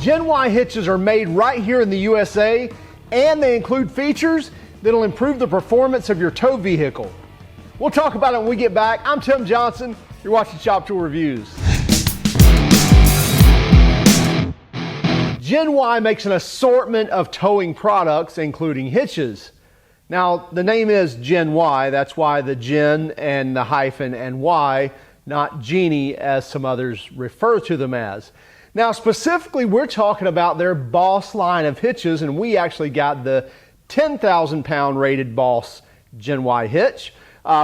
GEN-Y hitches are made right here in the USA, and they include features that'll improve the performance of your tow vehicle. We'll talk about it when we get back. I'm Tim Johnson. You're watching Shop Tool Reviews. GEN-Y makes an assortment of towing products, including hitches. Now, the name is GEN-Y. That's why the Gen and the hyphen and Y, not GENY, as some others refer to them as. Now, specifically, we're talking about their Boss line of hitches, and we actually got the 10,000 pound rated Boss GEN-Y hitch,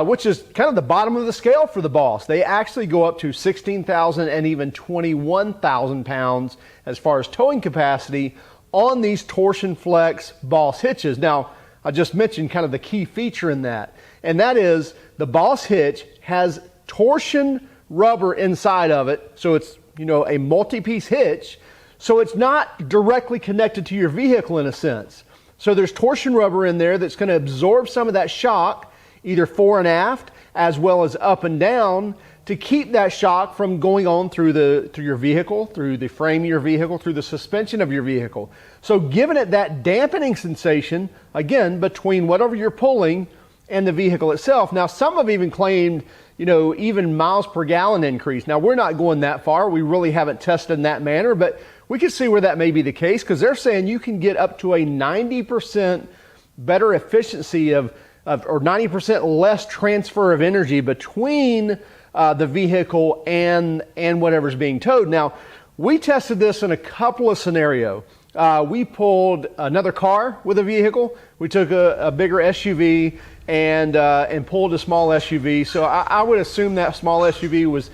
which is kind of the bottom of the scale for the Boss. They actually go up to 16,000 and even 21,000 pounds as far as towing capacity on these Torsion Flex Boss hitches. Now, I just mentioned kind of the key feature in that, and that is the Boss hitch has torsion rubber inside of it, so it's, you know, a multi-piece hitch, so it's not directly connected to your vehicle in a sense. So there's torsion rubber in there that's going to absorb some of that shock, either fore and aft, as well as up and down, to keep that shock from going on through your vehicle, through the frame of your vehicle, through the suspension of your vehicle. So giving it that dampening sensation, again, between whatever you're pulling and the vehicle itself. Now, some have even claimed, you know, even miles per gallon increase. Now, we're not going that far. We really haven't tested in that manner, but we can see where that may be the case, because they're saying you can get up to a 90% better efficiency or 90% less transfer of energy between the vehicle and whatever's being towed. Now, we tested this in a couple of scenarios. We pulled another car with a vehicle. We took a bigger SUV and pulled a small SUV. So I would assume that small SUV was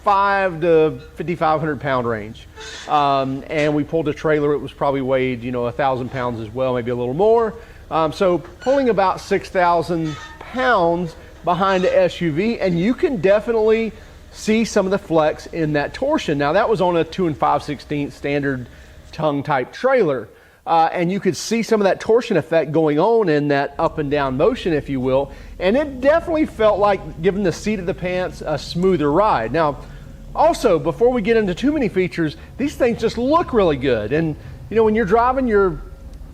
5 to 5,500 pound range. And we pulled a trailer. It was probably weighed, you know, 1,000 pounds as well, maybe a little more. So pulling about 6,000 pounds behind the SUV, and you can definitely see some of the flex in that torsion. Now, that was on a 2 5/16 standard tongue type trailer, and you could see some of that torsion effect going on in that up and down motion, if you will, and it definitely felt like giving the seat of the pants a smoother ride. Now, also, before we get into too many features, these things just look really good. And you know, when you're driving your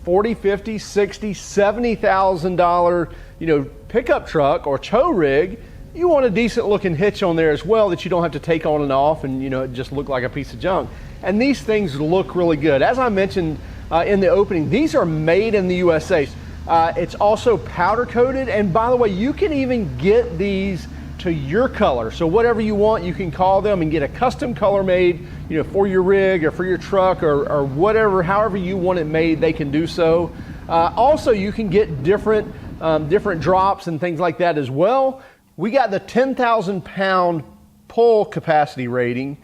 40, 50, 60, $70,000, you know, pickup truck or tow rig, you want a decent looking hitch on there as well that you don't have to take on and off and, you know, it just look like a piece of junk. And these things look really good. As I mentioned in the opening, these are made in the USA. It's also powder coated, and by the way, you can even get these to your color. So whatever you want, you can call them and get a custom color made, you know, for your rig or for your truck or whatever, however you want it made, they can do so. Also, you can get different drops and things like that as well. We got the 10,000 pound pull capacity rating,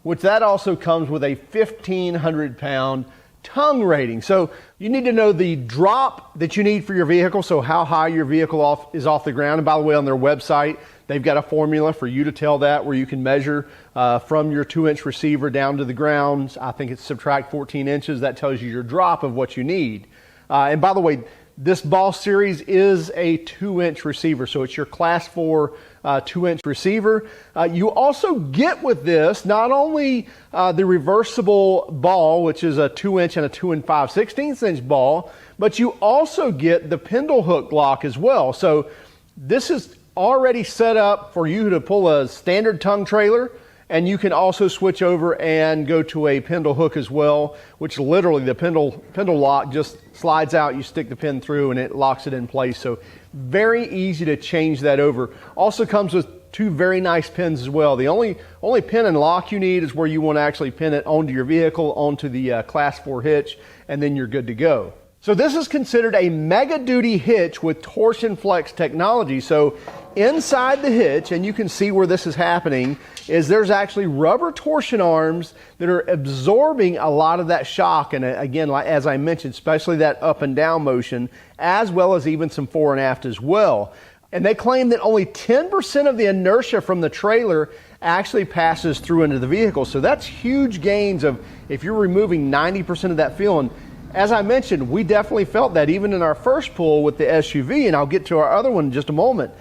which that also comes with a 1,500 pound tongue rating. So you need to know the drop that you need for your vehicle, so how high your vehicle is off the ground. And by the way, on their website, they've got a formula for you to tell that, where you can measure from your 2-inch receiver down to the ground. I think it's subtract 14 inches. That tells you your drop of what you need. And by the way, this Boss series is a 2-inch receiver, so it's your class 4 2-inch receiver. You also get with this not only the reversible ball, which is a 2-inch and a 2 5/16 inch ball, but you also get the pintle hook lock as well. So this is already set up for you to pull a standard tongue trailer, and you can also switch over and go to a pintle hook as well, which literally the pintle lock just slides out, you stick the pin through and it locks it in place. So very easy to change that over. Also comes with 2 very nice pins as well. The only pin and lock you need is where you want to actually pin it onto your vehicle, onto the class 4 hitch, and then you're good to go. So this is considered a mega duty hitch with Torsion Flex technology. So inside the hitch, and you can see where this is happening, is there's actually rubber torsion arms that are absorbing a lot of that shock. And again, as I mentioned, especially that up and down motion, as well as even some fore and aft as well. And they claim that only 10% of the inertia from the trailer actually passes through into the vehicle. So that's huge gains of if you're removing 90% of that feeling. As I mentioned, we definitely felt that even in our first pull with the SUV, and I'll get to our other one in just a moment.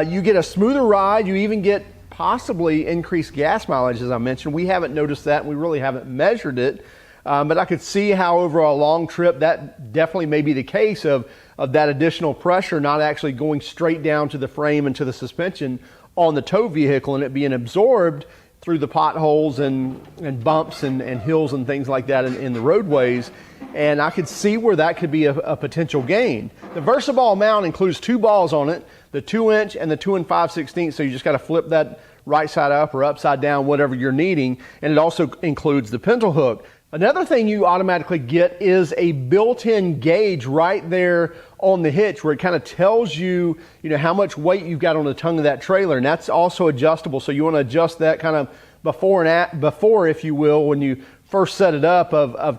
You get a smoother ride. You even get possibly increased gas mileage, as I mentioned. We haven't noticed that, and we really haven't measured it. But I could see how over a long trip that definitely may be the case of that additional pressure not actually going straight down to the frame and to the suspension on the tow vehicle, and it being absorbed through the potholes and bumps and hills and things like that in the roadways. And I could see where that could be a potential gain. The VersaBall mount includes 2 balls on it, the 2-inch and the 2 5/16. So you just got to flip that right side up or upside down, whatever you're needing. And it also includes the pintle hook. Another thing you automatically get is a built-in gauge right there on the hitch, where it kind of tells you, how much weight you've got on the tongue of that trailer, and that's also adjustable. So you want to adjust that kind of before, if you will, when you first set it up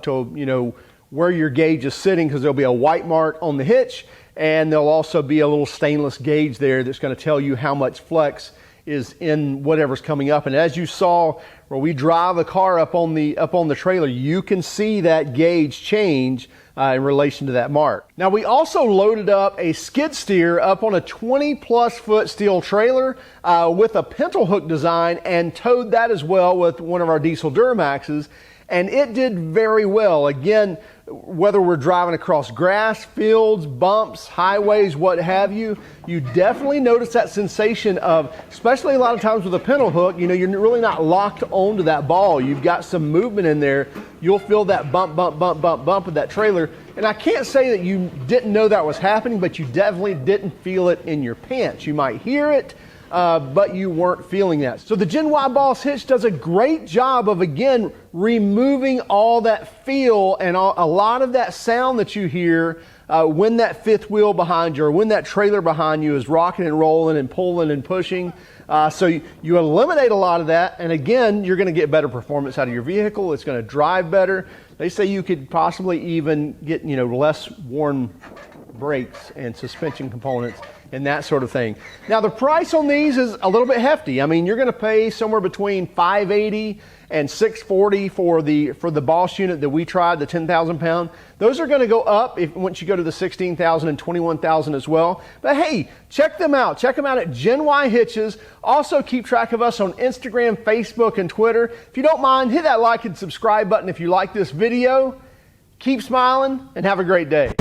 to where your gauge is sitting, because there'll be a white mark on the hitch, and there'll also be a little stainless gauge there that's going to tell you how much flex is in whatever's coming up. And as you saw where we drive a car up on the trailer, you can see that gauge change in relation to that mark. Now, we also loaded up a skid steer up on a 20+ foot steel trailer with a pintle hook design, and towed that as well with one of our diesel Duramaxes, and it did very well. Again, whether we're driving across grass, fields, bumps, highways, what have you, you definitely notice that sensation of, especially a lot of times with a pintle hook, you're really not locked onto that ball. You've got some movement in there. You'll feel that bump, bump, bump, bump, bump of that trailer. And I can't say that you didn't know that was happening, but you definitely didn't feel it in your pants. You might hear it, but you weren't feeling that. So the GEN-Y BOSS hitch does a great job of, again, removing all that feel and a lot of that sound that you hear when that fifth wheel behind you or when that trailer behind you is rocking and rolling and pulling and pushing. So you eliminate a lot of that, and again, you're going to get better performance out of your vehicle. It's going to drive better. They say you could possibly even get less worn brakes and suspension components and that sort of thing. Now, the price on these is a little bit hefty. I mean, you're going to pay somewhere between $580 and $640 for the Boss unit that we tried, the 10,000 pound. Those are going to go up once you go to the 16,000 and 21,000 as well. But hey, check them out. Check them out at GEN-Y Hitches. Also, keep track of us on Instagram, Facebook, and Twitter. If you don't mind, hit that like and subscribe button if you like this video. Keep smiling and have a great day.